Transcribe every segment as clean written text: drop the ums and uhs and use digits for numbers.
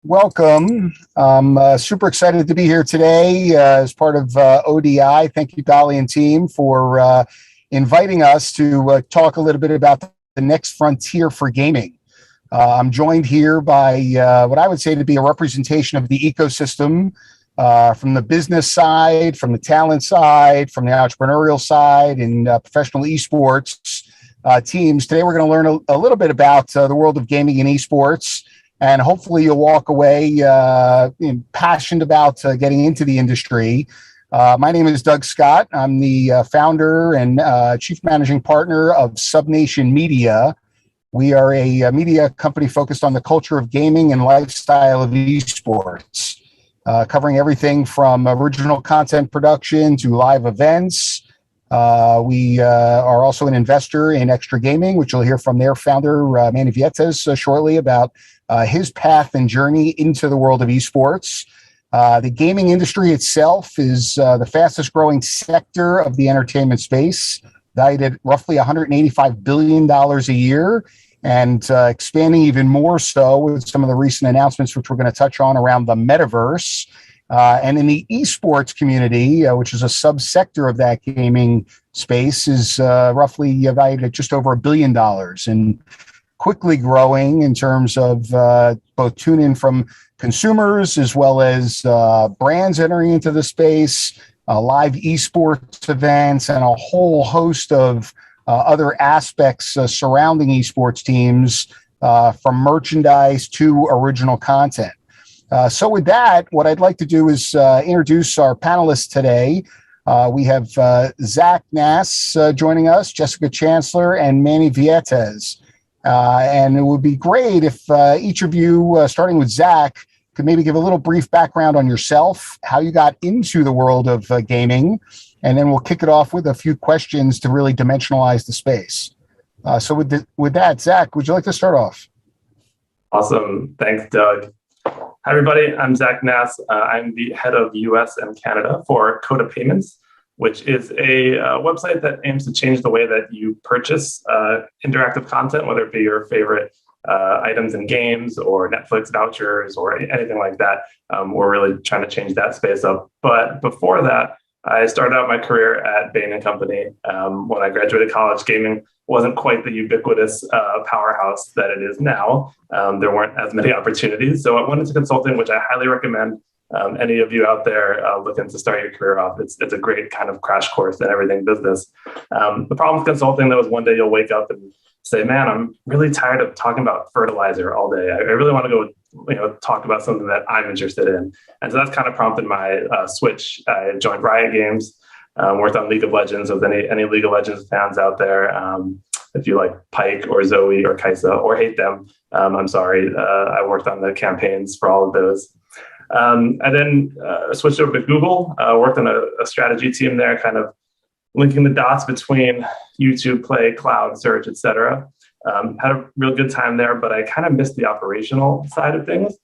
Welcome. I'm super excited to be here today as part of ODI. Thank you, Dolly and team, for inviting us to talk a little bit about the next frontier for gaming. I'm joined here by what I would say to be a representation of the ecosystem from the business side, from the talent side, from the entrepreneurial side, and professional esports teams. Today, we're going to learn a little bit about the world of gaming and esports. And hopefully you'll walk away passionate about getting into the industry. My name is Doug Scott. I'm the founder and chief managing partner of SubNation Media. We are a media company focused on the culture of gaming and lifestyle of esports, covering everything from original content production to live events. We are also an investor in Extra Gaming, which you'll hear from their founder, Manny Vietes, shortly about his path and journey into the world of esports. The gaming industry itself is the fastest growing sector of the entertainment space, valued at roughly $185 billion a year, and expanding even more so with some of the recent announcements, which we're going to touch on around the metaverse. And in the esports community, which is a subsector of that gaming space, is roughly valued at just over $1 billion and quickly growing in terms of both tune-in from consumers as well as brands entering into the space, live esports events, and a whole host of other aspects surrounding esports teams, from merchandise to original content. So with that, what I'd like to do is introduce our panelists today. We have Zach Nass joining us, Jessica Chancellor, and Manny Vietes. And it would be great if each of you, starting with Zach, could maybe give a little brief background on yourself, how you got into the world of gaming, and then we'll kick it off with a few questions to really dimensionalize the space. So with that, Zach, would you like to start off? Awesome. Thanks, Doug. Hi, everybody. I'm Zach Nass. I'm the head of US and Canada for Coda Payments, which is a website that aims to change the way that you purchase interactive content, whether it be your favorite items in games or Netflix vouchers or anything like that. We're really trying to change that space up. But before that, I started out my career at Bain & Company. When I graduated college, gaming wasn't quite the ubiquitous powerhouse that it is now. There weren't as many opportunities. So I went into consulting, which I highly recommend. Any of you out there looking to start your career off, it's a great kind of crash course in everything business. The problem with consulting, though, is one day you'll wake up and say, man, I'm really tired of talking about fertilizer all day. I really want to go talk about something that I'm interested in. And so that's kind of prompted my switch. I joined Riot Games, worked on League of Legends with any League of Legends fans out there. If you like Pike or Zoe or Kaisa or hate them, I'm sorry. I worked on the campaigns for all of those. I then switched over to Google, worked on a strategy team there, kind of linking the dots between YouTube, Play, Cloud, Search, et cetera. Had a real good time there, but I kind of missed the operational side of things.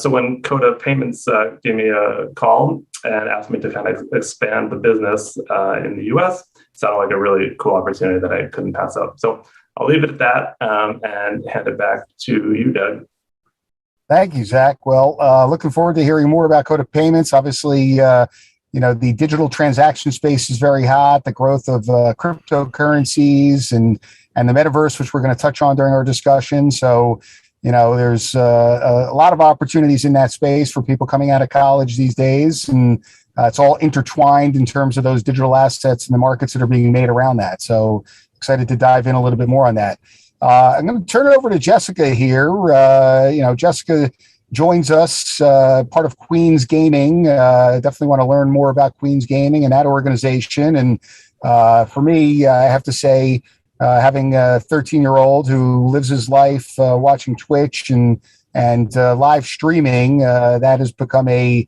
So when Coda Payments gave me a call and asked me to kind of expand the business in the US, it sounded like a really cool opportunity that I couldn't pass up. So I'll leave it at that and hand it back to you, Doug. Thank you, Zach. Well, looking forward to hearing more about Coda Payments. Obviously, the digital transaction space is very hot. The growth of cryptocurrencies and the metaverse, which we're going to touch on during our discussion. So, there's a lot of opportunities in that space for people coming out of college these days. And it's all intertwined in terms of those digital assets and the markets that are being made around that. So excited to dive in a little bit more on that. I'm going to turn it over to Jessica here. Jessica joins us, part of Queen's Gaming. Definitely want to learn more about Queen's Gaming and that organization. And for me, I have to say, having a 13-year-old who lives his life watching Twitch and live streaming, that has become a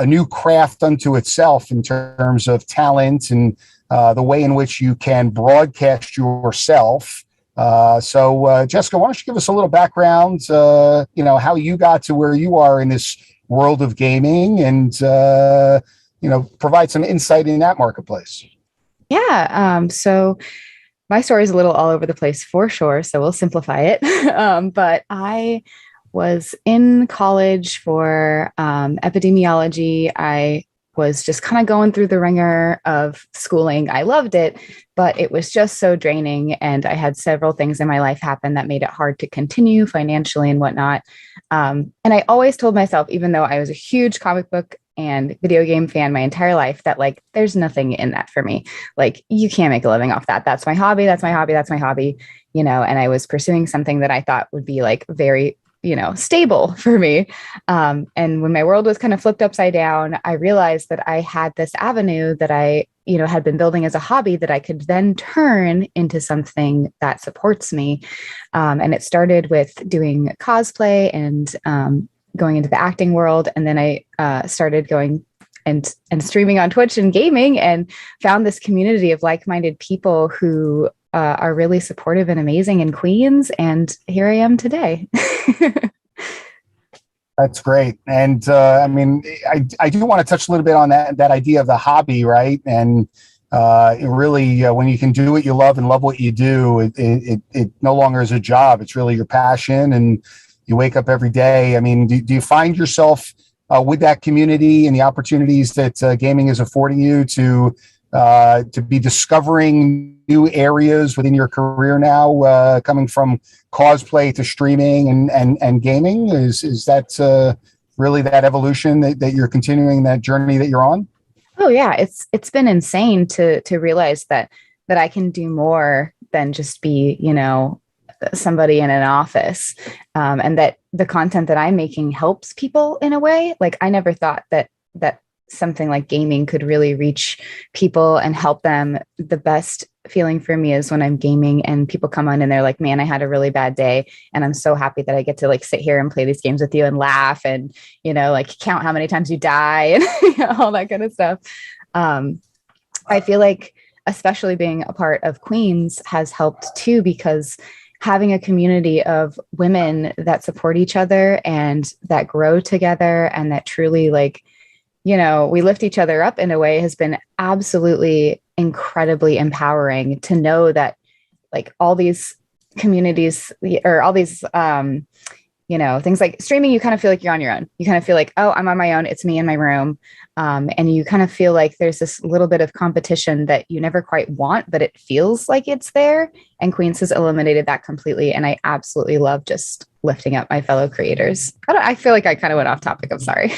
new craft unto itself in terms of talent and the way in which you can broadcast yourself. So Jessica, why don't you give us a little background, how you got to where you are in this world of gaming and, provide some insight in that marketplace. Yeah. So my story is a little all over the place for sure. So we'll simplify it. But I was in college for epidemiology. I was just kind of going through the ringer of schooling. I loved it, but it was just so draining. And I had several things in my life happen that made it hard to continue financially and whatnot. And I always told myself, even though I was a huge comic book and video game fan my entire life, that like, there's nothing in that for me. Like, you can't make a living off that. That's my hobby. That's my hobby. That's my hobby. And I was pursuing something that I thought would be like very, stable for me. And when my world was kind of flipped upside down, I realized that I had this avenue that I, had been building as a hobby that I could then turn into something that supports me. And it started with doing cosplay and going into the acting world. And then I started going and streaming on Twitch and gaming, and found this community of like-minded people who are really supportive and amazing in Queens. And here I am today. That's great. And I do want to touch a little bit on that idea of the hobby, right? And it really, when you can do what you love and love what you do, it no longer is a job. It's really your passion, and you wake up every day. I mean, do you find yourself with that community and the opportunities that gaming is affording you to be discovering new areas within your career now, coming from cosplay to streaming and gaming? Is that really that evolution that you're continuing, that journey that you're on? Oh yeah, it's been insane to realize that I can do more than just be, somebody in an office, and that the content that I'm making helps people in a way. Like, I never thought that something like gaming could really reach people and help them. The best feeling for me is when I'm gaming and people come on and they're like, man, I had a really bad day, and I'm so happy that I get to like sit here and play these games with you and laugh and, like count how many times you die and all that kind of stuff. I feel like especially being a part of Queens has helped too, because having a community of women that support each other and that grow together and that truly like, we lift each other up in a way has been absolutely incredibly empowering to know that like all these communities or all these, things like streaming, you kind of feel like you're on your own. You kind of feel like, oh, I'm on my own. It's me in my room. And you kind of feel like there's this little bit of competition that you never quite want, but it feels like it's there. And Queens has eliminated that completely. And I absolutely love just lifting up my fellow creators. I feel like I kind of went off topic. I'm sorry.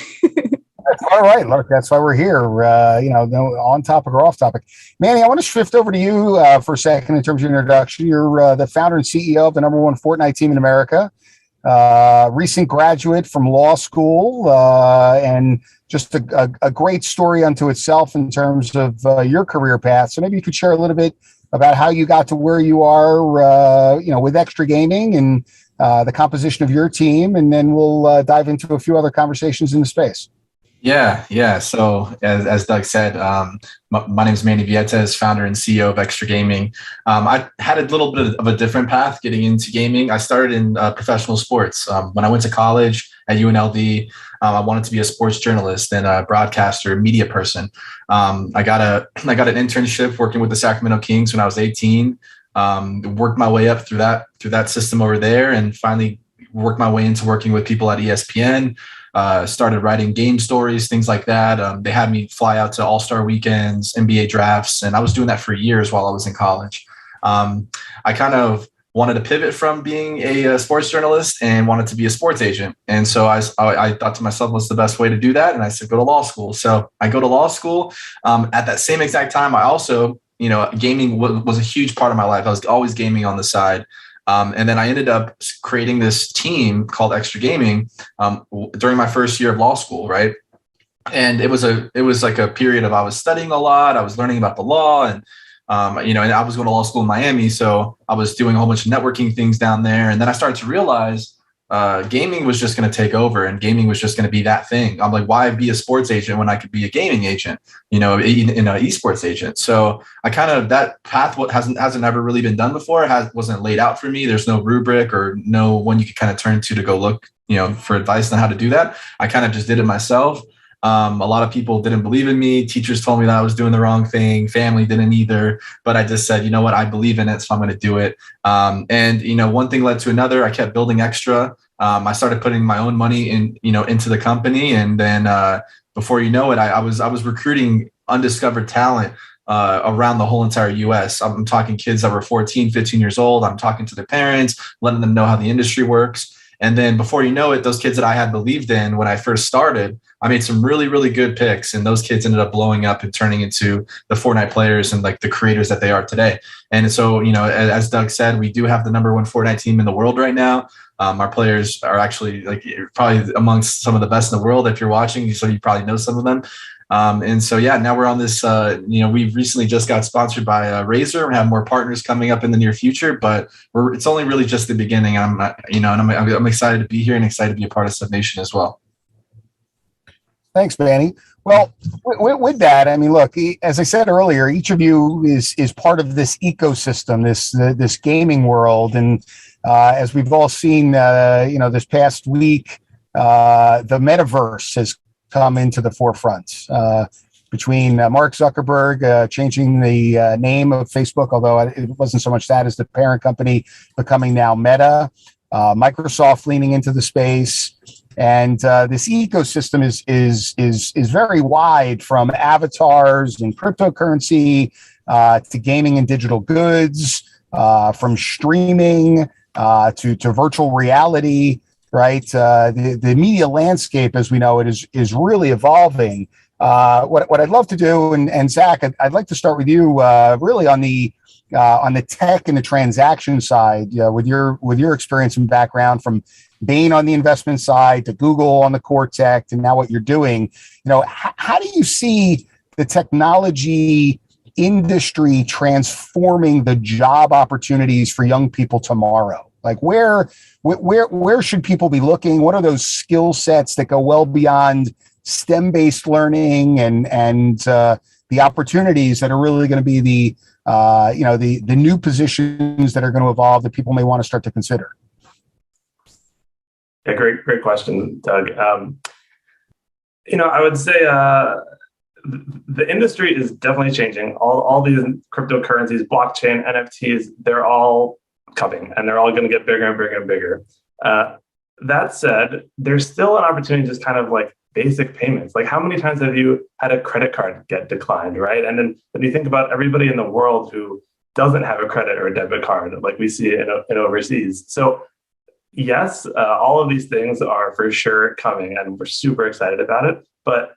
All right, look, that's why we're here. On topic or off topic. Manny, I want to shift over to you for a second in terms of your introduction. You're the founder and CEO of the #1 Fortnite team in America. Recent graduate from law school, and just a great story unto itself in terms of your career path. So maybe you could share a little bit about how you got to where you are, with Extra Gaming and the composition of your team, and then we'll dive into a few other conversations in the space. Yeah. So as Doug said, my name is Manny Vietes, founder and CEO of Extra Gaming. I had a little bit of a different path getting into gaming. I started in professional sports. When I went to college at UNLV, I wanted to be a sports journalist and a broadcaster, media person. I got an internship working with the Sacramento Kings when I was 18. Worked my way up through that system over there, and finally worked my way into working with people at ESPN. Started writing game stories, things like that. They had me fly out to All-Star weekends, NBA drafts, and I was doing that for years while I was in college. I kind of wanted to pivot from being a sports journalist and wanted to be a sports agent. And so I thought to myself, what's the best way to do that? And I said, go to law school. So I go to law school. At that same exact time, I also, gaming was a huge part of my life. I was always gaming on the side. And then I ended up creating this team called Extra Gaming during my first year of law school, right? And it was like a period of I was studying a lot, I was learning about the law, and and I was going to law school in Miami, so I was doing a whole bunch of networking things down there. And then I started to realize gaming was just going to take over, and gaming was just going to be that thing. I'm like, why be a sports agent when I could be a gaming agent, an esports agent? So I kind of, that path hasn't ever really been done before. Wasn't laid out for me. There's no rubric or no one you could kind of turn to go look, for advice on how to do that. I kind of just did it myself. A lot of people didn't believe in me. Teachers told me that I was doing the wrong thing. Family didn't either. But I just said, you know what, I believe in it, so I'm going to do it. And, you know, one thing led to another. I kept building extra. I started putting my own money into the company. And then before you know it, I was recruiting undiscovered talent around the whole entire US. I'm talking kids that were 14, 15 years old. I'm talking to their parents, letting them know how the industry works. And then before you know it, those kids that I had believed in when I first started, I made some really, really good picks. And those kids ended up blowing up and turning into the Fortnite players and like the creators that they are today. And so, you know, as Doug said, we do have the #1 Fortnite team in the world right now. Our players are actually like probably amongst some of the best in the world. If you're watching, so you probably know some of them. And so, yeah, now we're on this, you know, we've recently just got sponsored by Razer. We have more partners coming up in the near future, but it's only really just the beginning. I'm excited to be here and excited to be a part of Sub Nation as well. Thanks, Manny. Well, with that, I mean, look, as I said earlier, each of you is part of this ecosystem, this gaming world. And as we've all seen, you know, this past week, the metaverse has come into the forefront between Mark Zuckerberg changing the name of Facebook, although it wasn't so much that as the parent company becoming now Meta, Microsoft leaning into the space. And this ecosystem is very wide, from avatars and cryptocurrency to gaming and digital goods, from streaming to virtual reality. Right, the media landscape, as we know it, is really evolving. What I'd love to do, and Zach, I'd like to start with you, really on the tech and the transaction side, with your experience and background from Bain on the investment side to Google on the core tech to now what you're doing. You know, how do you see the technology industry transforming the job opportunities for young people tomorrow? Like where should people be looking? What are those skill sets that go well beyond STEM-based learning and the opportunities that are really going to be the new positions that are going to evolve that people may want to start to consider? Yeah, great question, Doug. You know, I would say the industry is definitely changing. All these cryptocurrencies, blockchain, NFTs, they're all coming, and they're all going to get bigger and bigger and bigger. That said, there's still an opportunity just kind of like basic payments. Like, how many times have you had a credit card get declined, right? And then when you think about everybody in the world who doesn't have a credit or a debit card, like we see in overseas. So yes, all of these things are for sure coming, and we're super excited about it. But,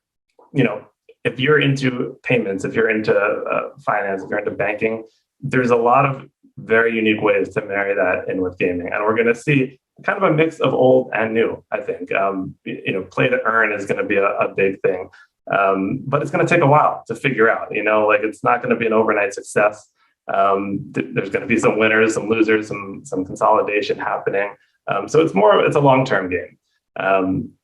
you know, if you're into payments, if you're into finance, if you're into banking, there's a lot of very unique ways to marry that in with gaming. And we're going to see kind of a mix of old and new, I think. You know, play to earn is going to be a big thing. But it's going to take a while to figure out, you know, like it's not going to be an overnight success. There's going to be some winners, some losers, some consolidation happening. So it's a long-term game.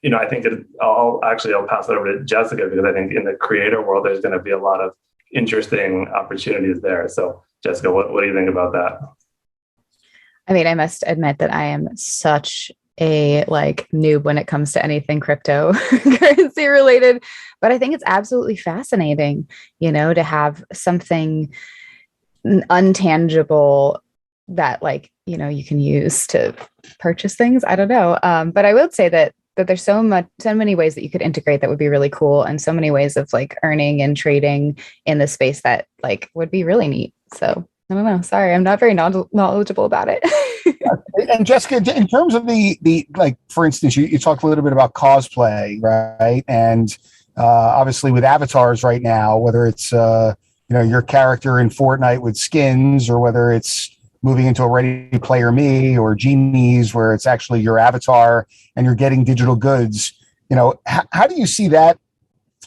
You know, I think I'll pass it over to Jessica, because I think in the creator world, there's going to be a lot of interesting opportunities there. So Jessica, what do you think about that? I mean, I must admit that I am such a noob when it comes to anything cryptocurrency related, but I think it's absolutely fascinating, you know, to have something untangible that you know, you can use to purchase things. I don't know. But I will say that there's so many ways that you could integrate that would be really cool, and so many ways of earning and trading in this space that would be really neat. So I don't know. Sorry, I'm not very knowledgeable about it. And Jessica, in terms of the for instance, you talked a little bit about cosplay, right? And obviously with avatars right now, whether it's you know, your character in Fortnite with skins, or whether it's moving into a Ready Player Me or Genies, where it's actually your avatar and you're getting digital goods. You know, how do you see that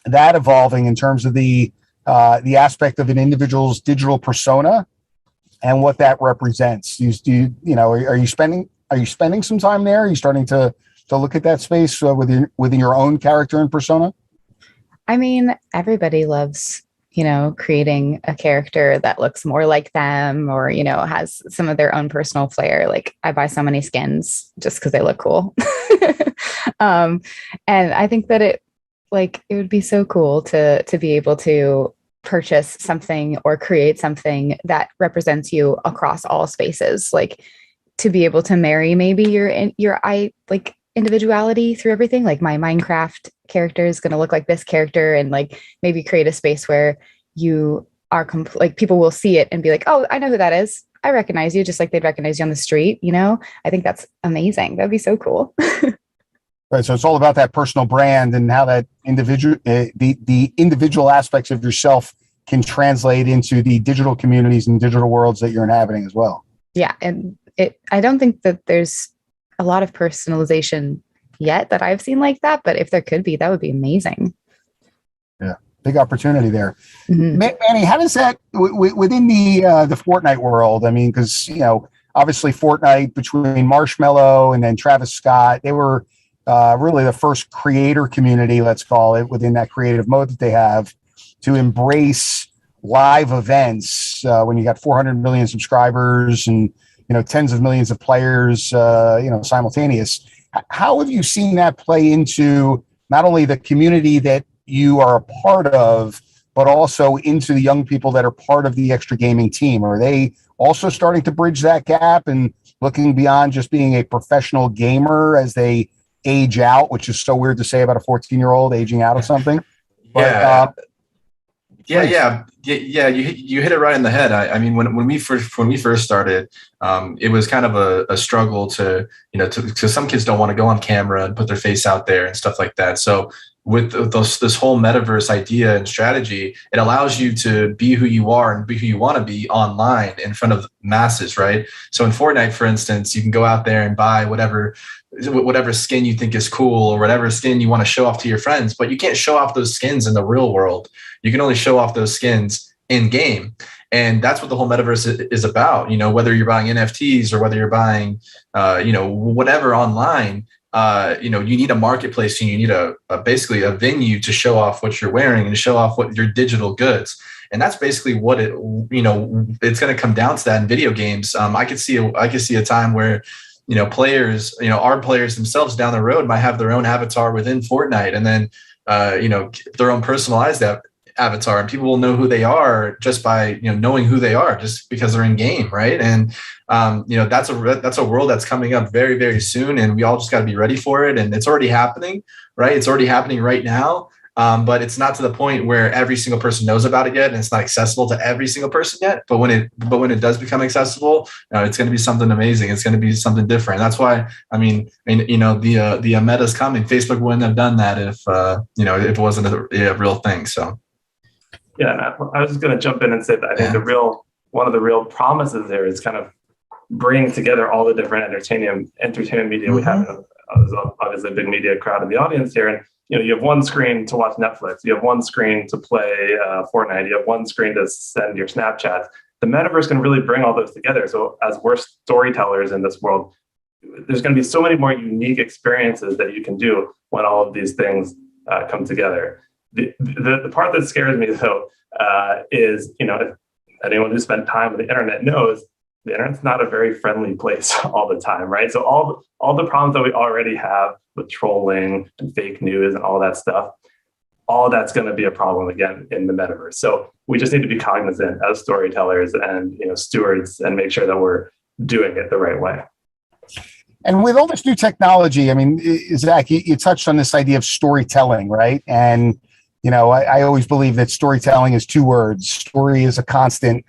evolving in terms of the aspect of an individual's digital persona and what that represents? You know, are you spending some time there? Are you starting to look at that space within your own character and persona? I mean, everybody loves, you know, creating a character that looks more like them, or, you know, has some of their own personal flair. Like, I buy so many skins just because they look cool. And I think that like it would be so cool to be able to purchase something or create something that represents you across all spaces, like to be able to marry maybe like individuality through everything. Like my Minecraft character is going to look like this character, and like maybe create a space where you are like people will see it and be like, oh, I know who that is. I recognize you, just like they'd recognize you on the street. I think that's amazing. That'd be so cool. Right. So it's all about that personal brand and how that the individual aspects of yourself can translate into the digital communities and digital worlds that you're inhabiting as well. Yeah. And I don't think that there's a lot of personalization yet that I've seen like that, but if there could be, that would be amazing. Yeah. Big opportunity there. Mm-hmm. Manny, how does that within the Fortnite world? I mean, because, obviously Fortnite, between Marshmello and then Travis Scott, they were really the first creator community, let's call it, within that creative mode that they have to embrace live events when you got 400 million subscribers and, tens of millions of players, simultaneous. How have you seen that play into not only the community that you are a part of, but also into the young people that are part of the Extra Gaming team? Are they also starting to bridge that gap and looking beyond just being a professional gamer as they age out, which is so weird to say about a 14-year-old aging out of something? But, yeah. You hit it right in the head. I mean, when we first started, it was kind of a struggle to some kids don't want to go on camera and put their face out there and stuff like that. So with this whole metaverse idea and strategy, it allows you to be who you are and be who you want to be online in front of masses, right? So in Fortnite, for instance, you can go out there and buy whatever skin you think is cool or whatever skin you want to show off to your friends, but you can't show off those skins in the real world. You can only show off those skins in game. And that's what the whole metaverse is about. Whether you're buying NFTs or whether you're buying, whatever online, you need a marketplace and you need basically a venue to show off what you're wearing and to show off what your digital goods. And that's basically what it's going to come down to that in video games. I could see a time where, players, our players themselves down the road might have their own avatar within Fortnite and then, their own personalized avatar, and people will know who they are just by knowing who they are just because they're in game, right? And that's a world that's coming up very, very soon, and we all just got to be ready for it. And it's already happening, right? It's already happening right now, but it's not to the point where every single person knows about it yet, and it's not accessible to every single person yet. But when it does become accessible, it's going to be something amazing. It's going to be something different. That's why the meta's coming. Facebook wouldn't have done that if it wasn't a real thing. So. Yeah, I was just going to jump in and say that I think one of the real promises there is kind of bringing together all the different entertainment media we have. There's obviously a big media crowd in the audience here, and you have one screen to watch Netflix, you have one screen to play Fortnite, you have one screen to send your Snapchats. The metaverse can really bring all those together. So as we're storytellers in this world, there's going to be so many more unique experiences that you can do when all of these things come together. The part that scares me though is if anyone who spent time on the internet knows the internet's not a very friendly place all the time, right? So all the problems that we already have with trolling and fake news and all that stuff, all that's going to be a problem again in the metaverse. So we just need to be cognizant as storytellers and stewards and make sure that we're doing it the right way. And with all this new technology, I mean, Zach, you touched on this idea of storytelling, right? And I always believe that storytelling is two words. Story is a constant.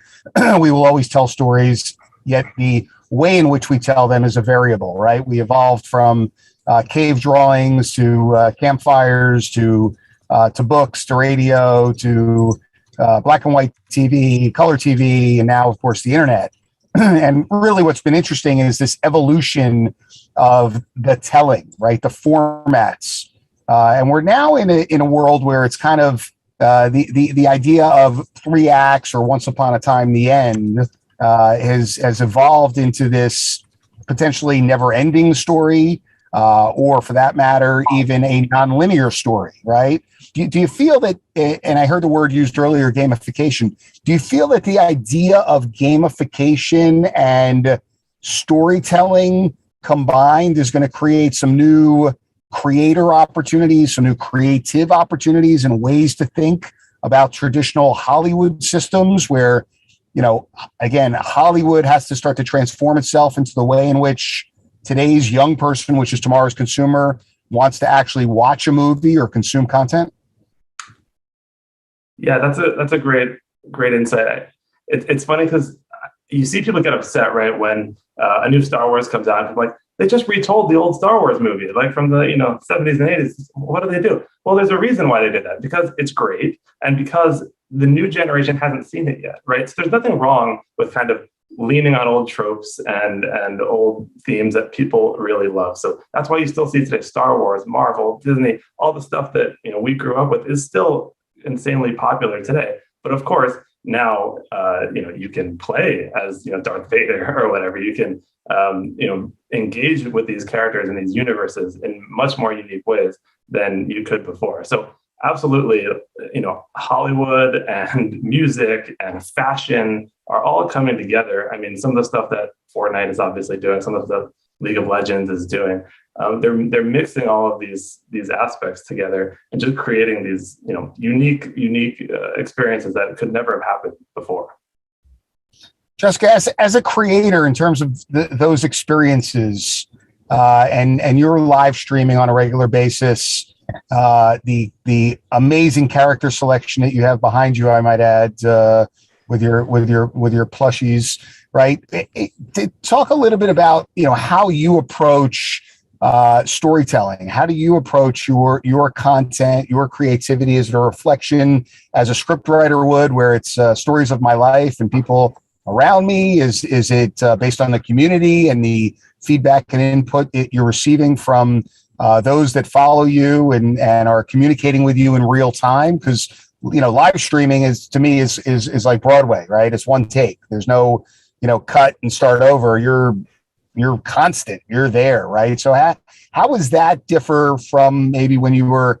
We will always tell stories, yet the way in which we tell them is a variable, right? We evolved from cave drawings to campfires to books to radio to black and white TV, color TV, and now, of course, the internet. And really what's been interesting is this evolution of the telling, right? The formats. And we're now in a world where it's kind of the idea of 3 acts or once upon a time the end has evolved into this potentially never-ending story, or for that matter, even a nonlinear story, right? Do you feel that, and I heard the word used earlier, gamification, do you feel that the idea of gamification and storytelling combined is going to create some new creator opportunities, some new creative opportunities and ways to think about traditional Hollywood systems where, again, Hollywood has to start to transform itself into the way in which today's young person, which is tomorrow's consumer, wants to actually watch a movie or consume content? Yeah, that's a great insight. It's funny because you see people get upset, right, when a new Star Wars comes out. And like, they just retold the old Star Wars movie, like from the 70s and 80s. What do they do? Well, there's a reason why they did that, because it's great and because the new generation hasn't seen it yet, right? So there's nothing wrong with kind of leaning on old tropes and old themes that people really love. So that's why you still see today Star Wars, Marvel, Disney, all the stuff that we grew up with is still insanely popular today. But of course, now you can play as Darth Vader or whatever. You can engage with these characters and these universes in much more unique ways than you could before. So absolutely, Hollywood and music and fashion are all coming together. I mean, some of the stuff that Fortnite is obviously doing, some of the League of Legends is doing, they're mixing all of these aspects together and just creating these unique experiences that could never have happened before. Jessica, as a creator, in terms of those experiences, and you're live streaming on a regular basis, the amazing character selection that you have behind you, I might add, with your plushies, right? Talk a little bit about how you approach storytelling. How do you approach your content, your creativity? Is it a reflection as a scriptwriter would, where it's stories of my life and people around me? Is it based on the community and the feedback and input you're receiving from those that follow you and are communicating with you in real time? Because live streaming is, to me, is like Broadway, right? It's one take. There's no cut and start over. You're constant. You're there, right? So how does that differ from maybe when you were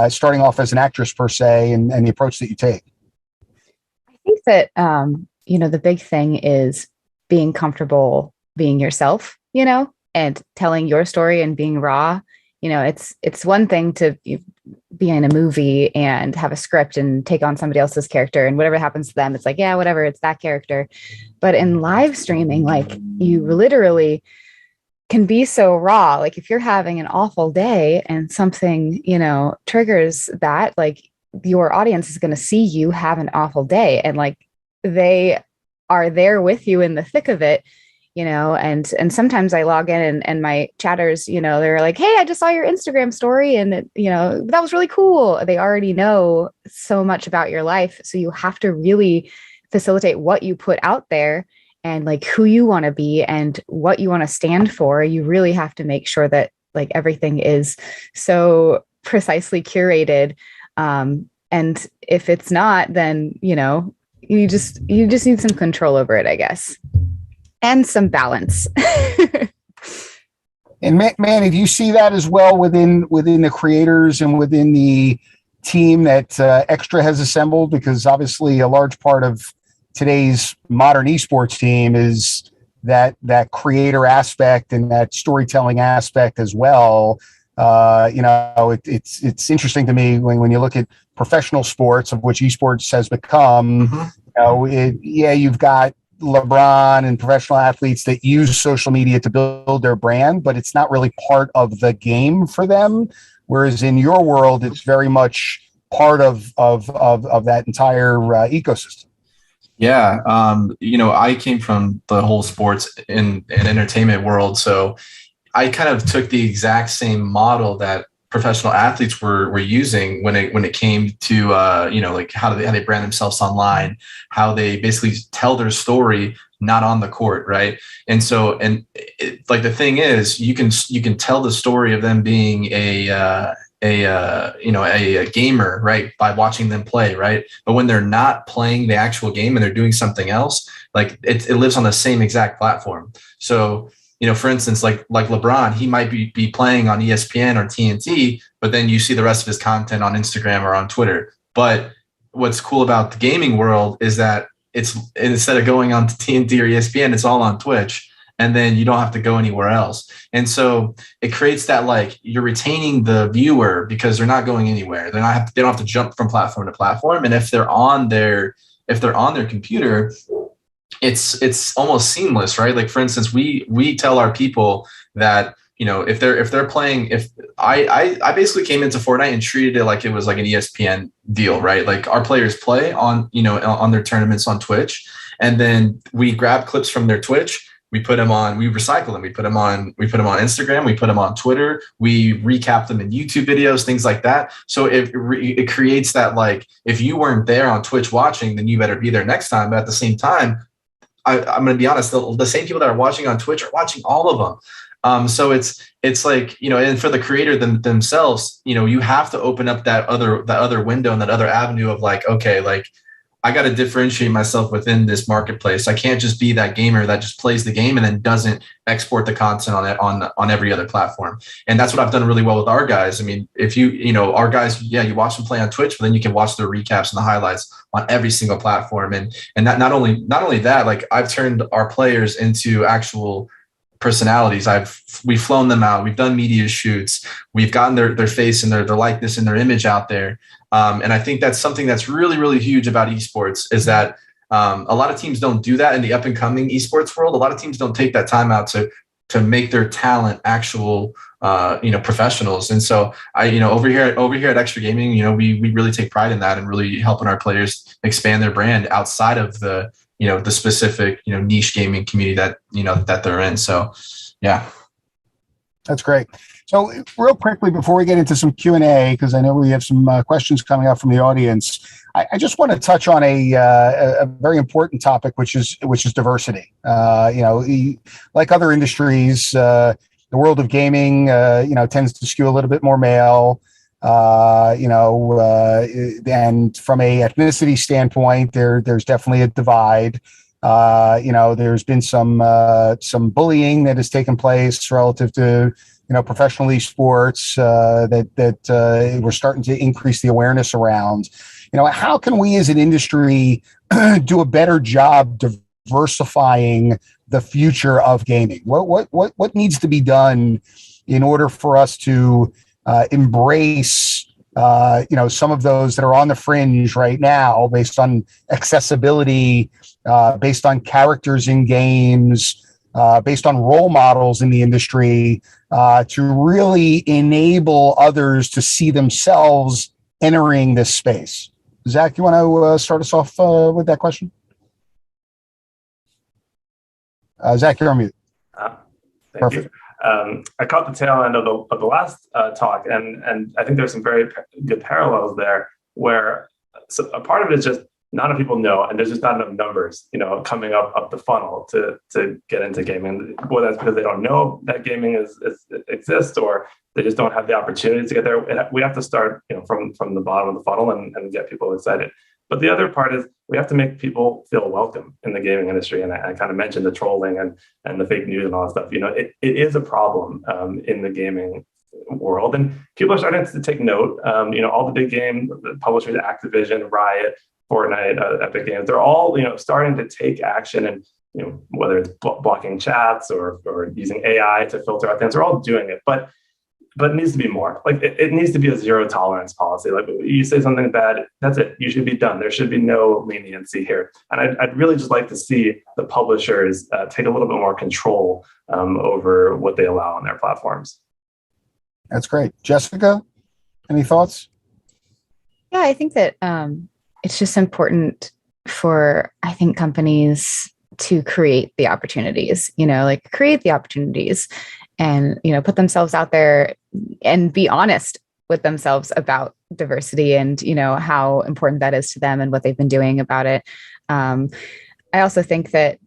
starting off as an actress per se, and the approach that you take? I think that the big thing is being comfortable being yourself, and telling your story and being raw. It's one thing to be in a movie and have a script and take on somebody else's character, and whatever happens to them, it's like, yeah, whatever, it's that character. But in live streaming, like, you literally can be so raw. Like, if you're having an awful day and something, triggers that, like, your audience is going to see you have an awful day, and like, they are there with you in the thick of it. And sometimes I log in and my chatters, they're like, hey, I just saw your Instagram story and that was really cool. They already know so much about your life. So you have to really facilitate what you put out there and like who you want to be and what you want to stand for. You really have to make sure that like everything is so precisely curated. And if it's not, then, you just need some control over it, I guess. And some balance. And Manny, do you see that as well within the creators and within the team that Extra has assembled? Because obviously a large part of today's modern esports team is that creator aspect and that storytelling aspect as well. It's interesting to me when you look at professional sports, of which esports has become. Mm-hmm. You've got LeBron and professional athletes that use social media to build their brand, but it's not really part of the game for them. Whereas in your world, it's very much part of that entire ecosystem. Yeah. I came from the whole sports and entertainment world. So I kind of took the exact same model that professional athletes were using when it came to like how they brand themselves online, how they basically tell their story not on the court, right? And so like the thing is, you can tell the story of them being a gamer, right, by watching them play, right? But when they're not playing the actual game and they're doing something else, like it lives on the same exact platform. So for instance, like LeBron, he might be playing on ESPN or TNT, but then you see the rest of his content on Instagram or on Twitter. But what's cool about the gaming world is that it's, instead of going on to TNT or ESPN, it's all on Twitch. and then you don't have to go anywhere else. And so it creates that, like, you're retaining the viewer because they're not going anywhere. They don't have to jump from platform to platform. And if they're on their computer, it's almost seamless, right? Like, for instance, we tell our people that, if they're playing, if I basically came into Fortnite and treated it like it was like an ESPN deal, right? Like, our players play on, on their tournaments on Twitch, and then we grab clips from their Twitch, we put them on, we recycle them, we put them on Instagram, we put them on Twitter, we recap them in YouTube videos, things like that. So it creates that, like, if you weren't there on Twitch watching, then you better be there next time. But at the same time, I'm going to be honest, the same people that are watching on Twitch are watching all of them. So it's like, and for the creator themselves, you have to open up that other window and that other avenue of, like, okay, like, I got to differentiate myself within this marketplace. I can't just be that gamer that just plays the game and then doesn't export the content on every other platform. And that's what I've done really well with our guys. I mean, if our guys, you watch them play on Twitch, but then you can watch their recaps and the highlights on every single platform. And that not only that, like, I've turned our players into actual personalities. We've flown them out. We've done media shoots. We've gotten their face and their likeness and their image out there. And I think that's something that's really, really huge about esports, is that a lot of teams don't do that in the up and coming esports world. A lot of teams don't take that time out to make their talent actual, professionals. And so over here at Extra Gaming, we really take pride in that and really helping our players expand their brand outside of the specific, niche gaming community that they're in. So, yeah. That's great. So real quickly, before we get into some Q&A, because I know we have some questions coming up from the audience, I just want to touch on a very important topic, which is diversity. Like other industries, the world of gaming, tends to skew a little bit more male. And from a ethnicity standpoint, there's definitely a divide. There's been some bullying that has taken place relative to professional esports that we're starting to increase the awareness around. How can we as an industry do a better job diversifying the future of gaming? What needs to be done in order for us to embrace some of those that are on the fringe right now, based on accessibility, based on characters in games, based on role models in the industry, to really enable others to see themselves entering this space? Zach, you want to start us off with that question? Zach, you're on mute. Perfect. I caught the tail end of the last talk, and I think there's some very good parallels there, where a part of it is just not enough people know, and there's just not enough numbers, coming up the funnel to get into gaming. Whether that's because they don't know that gaming exists, or they just don't have the opportunity to get there. We have to start, from the bottom of the funnel and get people excited. But the other part is we have to make people feel welcome in the gaming industry. And I kind of mentioned the trolling and the fake news and all that stuff. It is a problem in the gaming world, and people are starting to take note. All the big game publishers, Activision, Riot, Fortnite, Epic Games, they're all starting to take action, and whether it's blocking chats or using AI to filter out things, they're all doing it. But it needs to be more. Like, it needs to be a zero tolerance policy. Like, you say something bad, that's it. You should be done. There should be no leniency here. And I'd really just like to see the publishers take a little bit more control over what they allow on their platforms. That's great. Jessica, any thoughts? Yeah, I think that it's just important for, companies to create the opportunities, create the opportunities and, put themselves out there and be honest with themselves about diversity and, how important that is to them and what they've been doing about it. I also think that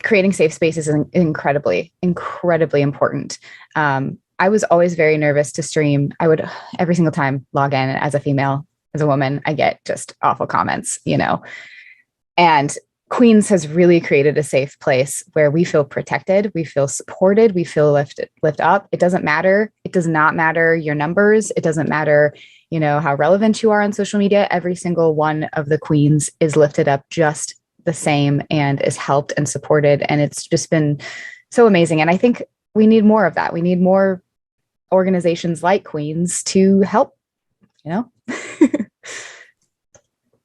creating safe spaces is incredibly, incredibly important. I was always very nervous to stream. I would every single time log in as a female, as a woman, I get just awful comments, and Queens has really created a safe place where we feel protected, we feel supported, we feel lift up. It doesn't matter. It does not matter your numbers. It doesn't matter, how relevant you are on social media. Every single one of the queens is lifted up just the same and is helped and supported. And it's just been so amazing. And I think we need more of that. We need more organizations like Queens to help, you know?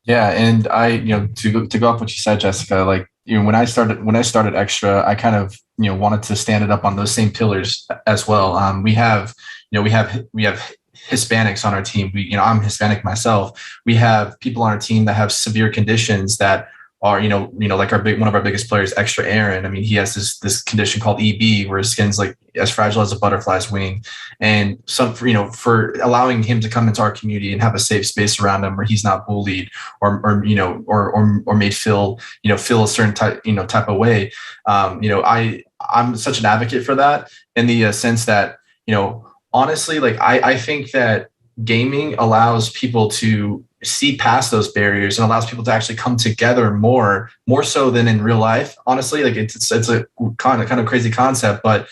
Yeah, and to go off what you said, Jessica, like, when I started Extra, I kind of, wanted to stand it up on those same pillars as well. We have Hispanics on our team. I'm Hispanic myself. We have people on our team that have severe conditions that are, like one of our biggest players, Extra Aaron. I mean, he has this condition called EB, where his skin's like as fragile as a butterfly's wing. And for allowing him to come into our community and have a safe space around him where he's not bullied or made feel a certain type of way. I'm such an advocate for that, in the sense that, honestly, like I think that gaming allows people to see past those barriers and allows people to actually come together more so than in real life. Honestly, like it's a kind of crazy concept, but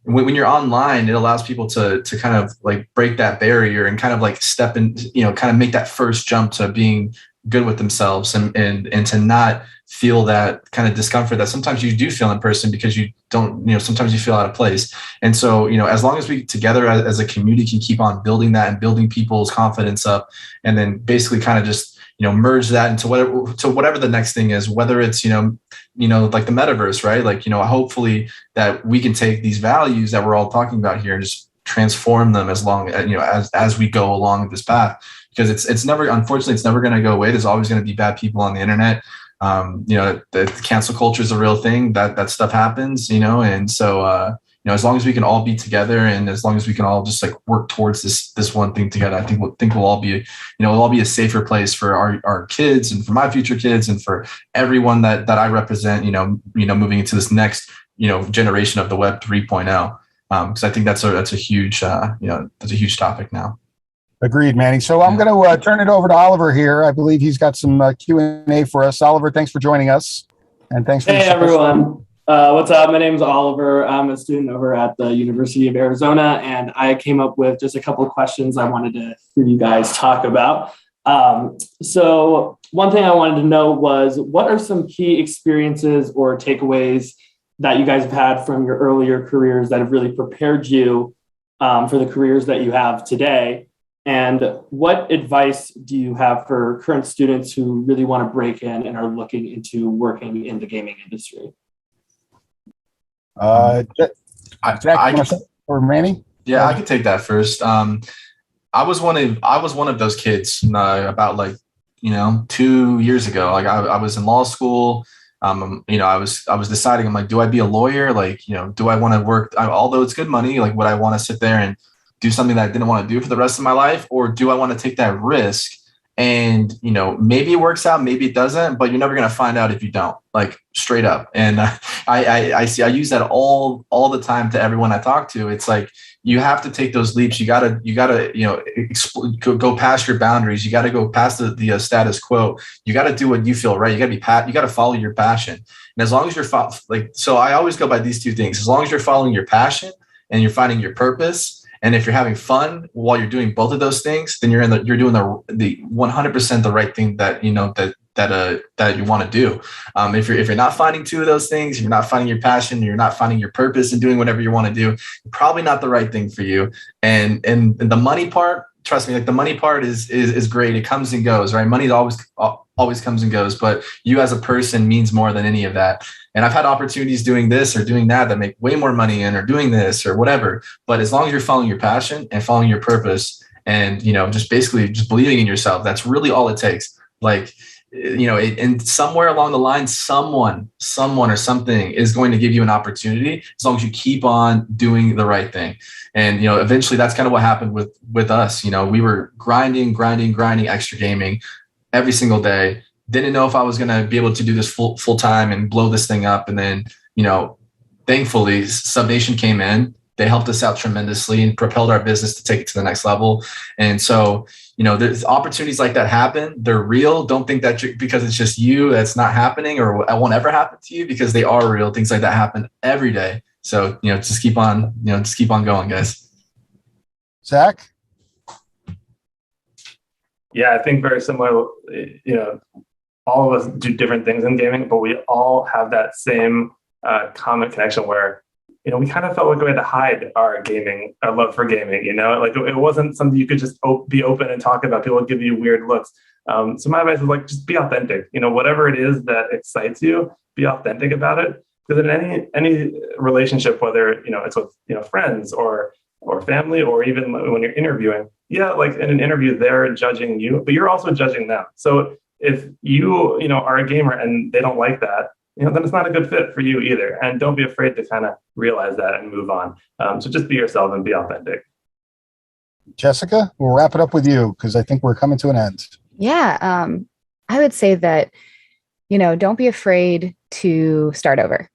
when you're online, it allows people to kind of like break that barrier and kind of like step in, kind of make that first jump to being good with themselves and to not feel that kind of discomfort that sometimes you do feel in person, because you don't, sometimes you feel out of place. And so, as long as we together as a community can keep on building that and building people's confidence up, and then basically kind of just, merge that into whatever the next thing is, whether it's, like the metaverse, right? Like, hopefully that we can take these values that we're all talking about here and just transform them as we go along this path, because it's never, unfortunately, it's never going to go away. There's always going to be bad people on the internet. The cancel culture is a real thing, that stuff happens, and so, as long as we can all be together, and as long as we can all just like work towards this one thing together, I think we'll all be, we'll all be a safer place for our kids, and for my future kids, and for everyone that I represent, moving into this next, generation of the Web 3.0. Because I think that's a huge, that's a huge topic now. Agreed, Manny. So I'm going to turn it over to Oliver here. I believe he's got some Q&A for us. Oliver, thanks for joining us. And thanks for everyone. What's up? My name is Oliver. I'm a student over at the University of Arizona, and I came up with just a couple of questions I wanted to hear you guys talk about. So one thing I wanted to know was, what are some key experiences or takeaways that you guys have had from your earlier careers that have really prepared you for the careers that you have today? And what advice do you have for current students who really want to break in and are looking into working in the gaming industry? Or Manny? Yeah, I could take that first. I was one of those kids about 2 years ago. Like I was in law school. I was deciding, I'm like, do I be a lawyer? Like, do I want to work? Although it's good money, like, would I want to sit there and do something that I didn't want to do for the rest of my life? Or do I want to take that risk? And, maybe it works out, maybe it doesn't, but you're never going to find out if you don't, like, straight up. And I use that all the time to everyone I talk to. It's like, you have to take those leaps. You gotta, go past your boundaries. You got to go past the status quo. You got to do what you feel right. You got to follow your passion. And as long as you're so I always go by these two things. As long as you're following your passion and you're finding your purpose, and if you're having fun while you're doing both of those things, then you're doing the 100% the right thing that you want to do. If you're not finding two of those things, if you're not finding your passion, you're not finding your purpose and doing whatever you want to do, probably not the right thing for you. And the money part, trust me, like, the money part is great. It comes and goes, right? Money always comes and goes, but you as a person means more than any of that. And I've had opportunities doing this or doing that make way more money or doing this or whatever. But as long as you're following your passion and following your purpose and, just basically just believing in yourself, that's really all it takes. Like, and somewhere along the line, someone or something is going to give you an opportunity as long as you keep on doing the right thing. And, eventually that's kind of what happened with us. We were grinding Extra Gaming every single day. Didn't know if I was going to be able to do this full time and blow this thing up. And then, thankfully SubNation came in. They helped us out tremendously and propelled our business to take it to the next level. And so, there's opportunities like that happen. They're real. Don't think that because it's just you, that's not happening, or it won't ever happen to you, because they are real. Things like that happen every day. So, just keep on going, guys. Zach? Yeah, I think very similar. All of us do different things in gaming, but we all have that same common connection where we kind of felt like we had to hide our love for gaming, like it wasn't something you could just be open and talk about. People would give you weird looks. So my advice is like, just be authentic, whatever it is that excites you, be authentic about it. Because in any relationship, whether, it's with, friends or family, or even when you're interviewing, like in an interview, they're judging you, but you're also judging them. So if you, are a gamer and they don't like that, then it's not a good fit for you either. And don't be afraid to kind of realize that and move on. So just be yourself and be authentic. Jessica, we'll wrap it up with you because I think we're coming to an end. Yeah. I would say that, don't be afraid to start over.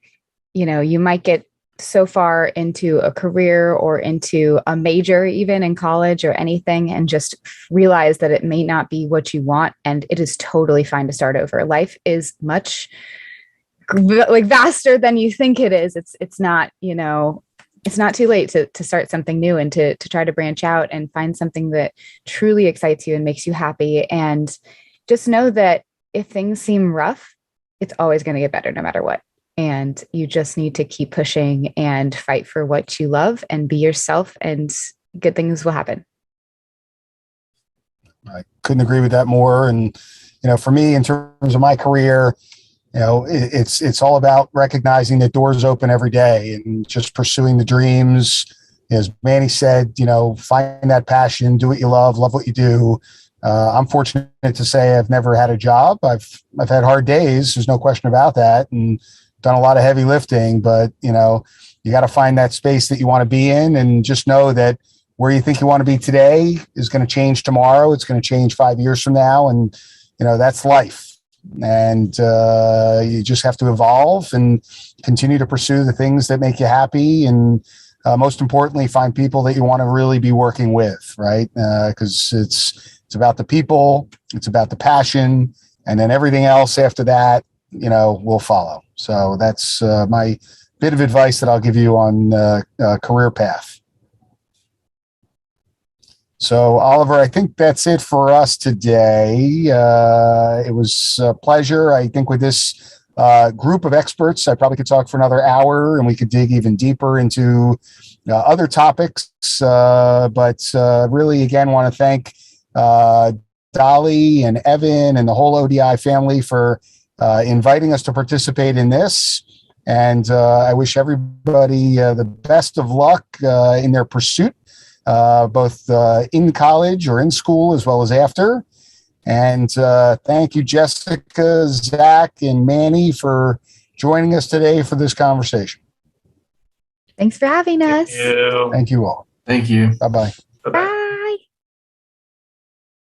You might get so far into a career or into a major, even in college or anything, and just realize that it may not be what you want. And it is totally fine to start over. Life is much like vaster than you think it is. It's not, it's not too late to start something new and to try to branch out and find something that truly excites you and makes you happy. And just know that if things seem rough, it's always going to get better no matter what. And you just need to keep pushing and fight for what you love and be yourself, and good things will happen. I couldn't agree with that more. And, for me, in terms of my career, it's all about recognizing that doors open every day and just pursuing the dreams. As Manny said, find that passion, do what you love what you do. I'm fortunate to say I've never had a job. I've had hard days. There's no question about that. And done a lot of heavy lifting, but you got to find that space that you want to be in, and just know that where you think you want to be today is going to change tomorrow. It's going to change 5 years from now. And, that's life. And you just have to evolve and continue to pursue the things that make you happy. And most importantly, find people that you want to really be working with, right? Because it's about the people, it's about the passion, and then everything else after that, will follow. So that's my bit of advice that I'll give you on career path. So Oliver, I think that's it for us today. It was a pleasure. I think with this group of experts, I probably could talk for another hour and we could dig even deeper into other topics. But really, again, want to thank Dolly and Evan and the whole ODI family for inviting us to participate in this. And I wish everybody the best of luck in their pursuit, both in college or in school as well as after. And thank you, Jessica, Zach, and Manny for joining us today for this conversation. Thanks for having us. Thank you. Thank you all. Thank you. Bye-bye. Bye-bye.